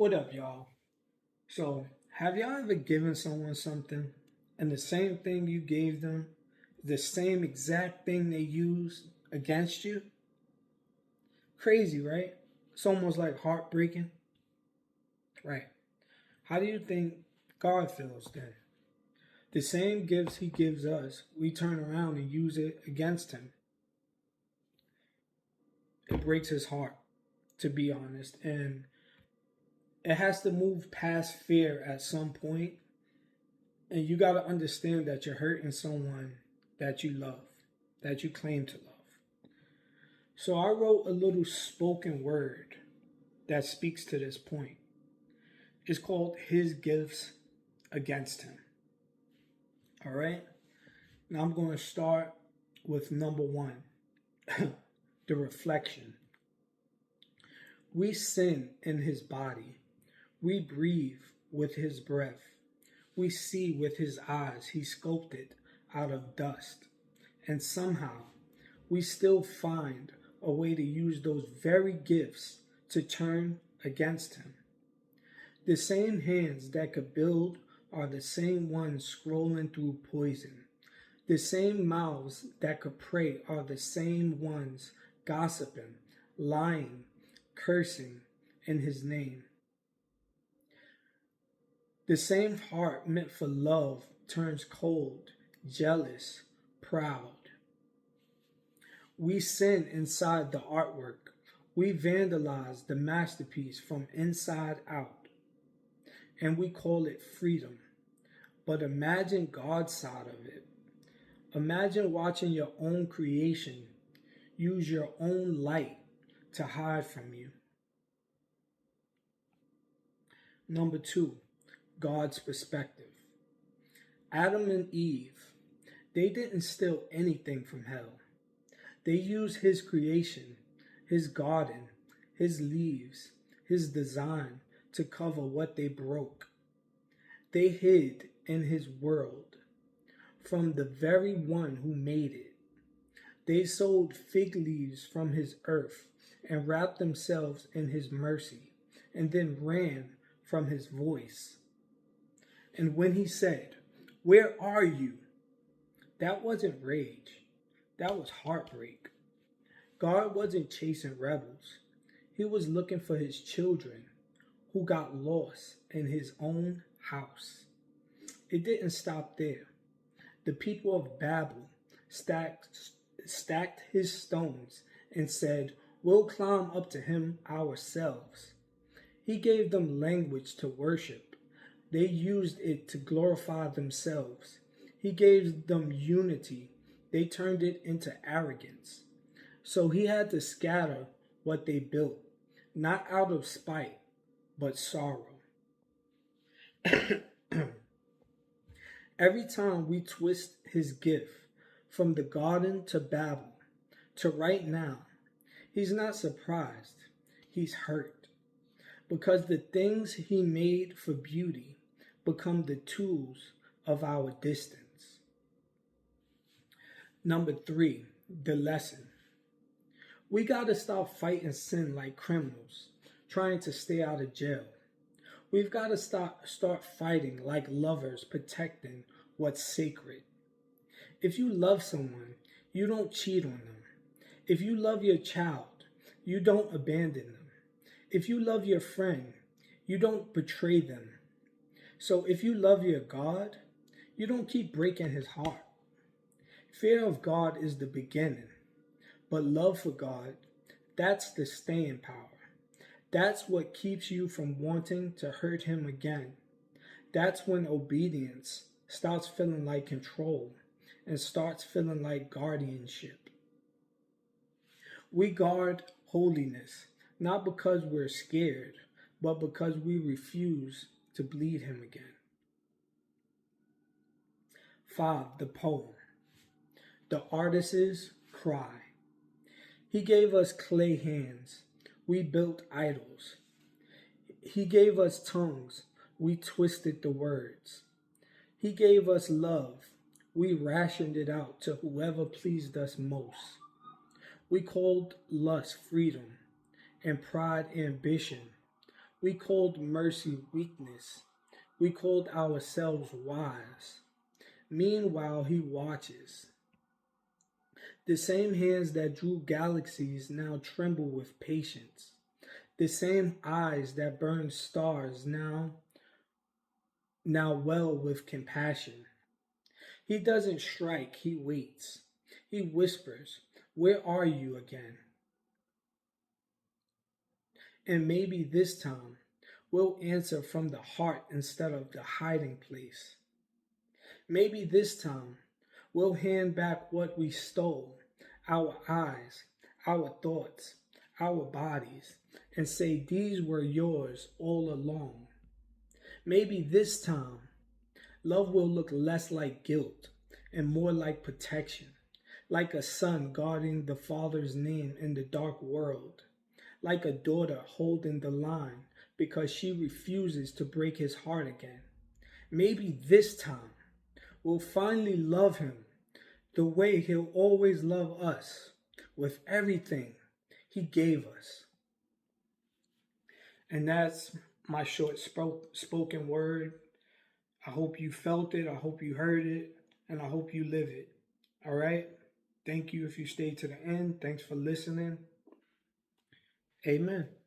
What up, y'all? So, have y'all ever given someone something and the same thing you gave them, the same exact thing they used against you? Crazy, right? It's almost like heartbreaking. Right. How do you think God feels then? The same gifts he gives us, we turn around and use it against him. It breaks his heart, to be honest. And it has to move past fear at some point. And you got to understand that you're hurting someone that you love, that you claim to love. So I wrote a little spoken word that speaks to this point. It's called His Gifts Against Him. All right? Now I'm going to start with number one the reflection. We sin in His body, we breathe with His breath, we see with His eyes He sculpted out of dust, and somehow we still find a way to use those very gifts to turn against him. The same hands that could build are the same ones scrolling through poison. The same mouths that could pray are the same ones gossiping, lying, cursing in his name. The same heart meant for love turns cold, jealous, proud. We sin inside the artwork. We vandalize the masterpiece from inside out. And we call it freedom. But imagine God's side of it. Imagine watching your own creation use your own light to hide from you. Number two, God's perspective. Adam and Eve, they didn't steal anything from hell. They used his creation, his garden, his leaves, his design to cover what they broke. They hid in his world from the very one who made it. They sewed fig leaves from his earth and wrapped themselves in his mercy, and then ran from his voice. And when he said, "Where are you?" that wasn't rage, that was heartbreak. God wasn't chasing rebels. He was looking for his children who got lost in his own house. It didn't stop there. The people of Babel stacked his stones and said, "We'll climb up to him ourselves." He gave them language to worship. They used it to glorify themselves. He gave them unity. They turned it into arrogance. So he had to scatter what they built, not out of spite, but sorrow. Every time we twist his gift from the garden to Babel to right now, he's not surprised. He's hurt. Because the things he made for beauty become the tools of our distance. Number three, the lesson. We gotta stop fighting sin like criminals, trying to stay out of jail. We've gotta start fighting like lovers protecting what's sacred. If you love someone, you don't cheat on them. If you love your child, you don't abandon them. If you love your friend, you don't betray them. So if you love your God, you don't keep breaking his heart. Fear of God is the beginning. But love for God, that's the staying power. That's what keeps you from wanting to hurt him again. That's when obedience starts feeling like control and starts feeling like guardianship. We guard holiness, not because we're scared, but because we refuse to bleed him again. 5. The poem. The artist's cry. He gave us clay hands. We built idols. He gave us tongues. We twisted the words. He gave us love. We rationed it out to whoever pleased us most. We called lust freedom and pride ambition. We called mercy weakness. We called ourselves wise. Meanwhile, he watches. The same hands that drew galaxies now tremble with patience. The same eyes that burned stars now well with compassion. He doesn't strike, he waits. He whispers, "Where are you again?" And maybe this time we'll answer from the heart instead of the hiding place. Maybe this time we'll hand back what we stole, our eyes, our thoughts, our bodies, and say these were yours all along. Maybe this time love will look less like guilt and more like protection, like a son guarding the father's name in the dark world, like a daughter holding the line because she refuses to break his heart again. Maybe this time we'll finally love him the way he'll always love us, with everything he gave us. And that's my short spoken word. I hope you felt it. I hope you heard it. And I hope you live it. All right? Thank you if you stayed to the end. Thanks for listening. Amen.